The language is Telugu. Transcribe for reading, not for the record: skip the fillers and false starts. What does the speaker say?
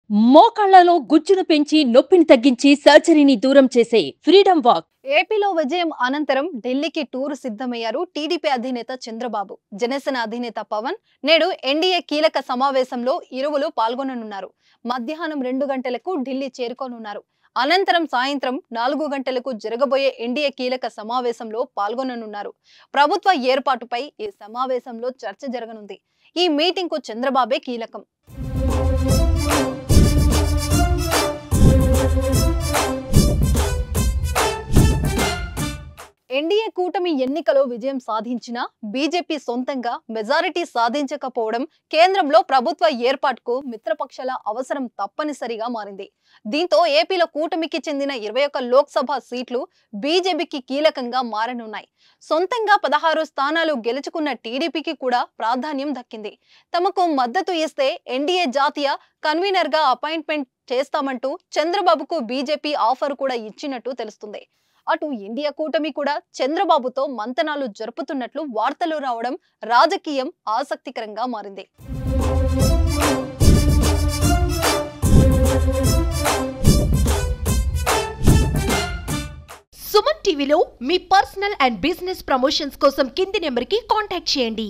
మోకాళ్లలో గుజ్జును పెంచి నొప్పిని తగ్గించి సర్జరీని దూరం చేసే ఫ్రీడమ్ వాక్. ఏపీలో విజయం అనంతరం ఢిల్లీకి టూర్ సిద్ధమయ్యారు టీడీపీ అధినేత చంద్రబాబు. జనసేన అధినేత పవన్ నేడు ఎన్డీఏ కీలక సమావేశంలో ఇరువురు పాల్గొననున్నారు. మధ్యాహ్నం 2 గంటలకు ఢిల్లీ చేరుకోనున్నారు. అనంతరం సాయంత్రం 4 గంటలకు జరగబోయే ఎన్డీఏ కీలక సమావేశంలో పాల్గొననున్నారు. ప్రభుత్వ ఏర్పాటుపై ఈ సమావేశంలో చర్చ జరగనుంది. ఈ మీటింగ్ కు చంద్రబాబే కీలకం. ఎన్డీఏ కూటమి ఎన్నికలో విజయం సాధించినా బీజేపీ సొంతంగా మెజారిటీ సాధించకపోవడం కేంద్రంలో ప్రభుత్వ ఏర్పాటుకు మిత్రపక్షాల అవసరం తప్పనిసరిగా మారింది. దీంతో ఏపీలో కూటమికి చెందిన 21 లోక్సభ సీట్లు బీజేపీకి కీలకంగా మారనున్నాయి. సొంతంగా 16 స్థానాలు గెలుచుకున్న టీడీపీకి కూడా ప్రాధాన్యం దక్కింది. తమకు మద్దతు ఇస్తే ఎన్డీఏ జాతీయ కన్వీనర్ గా అపాయింట్మెంట్ చేస్తామంటూ చంద్రబాబుకు బీజేపీ ఆఫర్ కూడా ఇచ్చినట్టు తెలుస్తుంది. అటు ఇండియా కూటమి కూడా చంద్రబాబుతో మంతనాలు జరుపుతున్నట్లు వార్తలు రావడం రాజకీయం ఆసక్తికరంగా మారింది. సుమన్ టీవీలో మీ పర్సనల్ అండ్ బిజినెస్ ప్రమోషన్స్ కోసం కింది నెంబర్కి కాంటాక్ట్ చేయండి.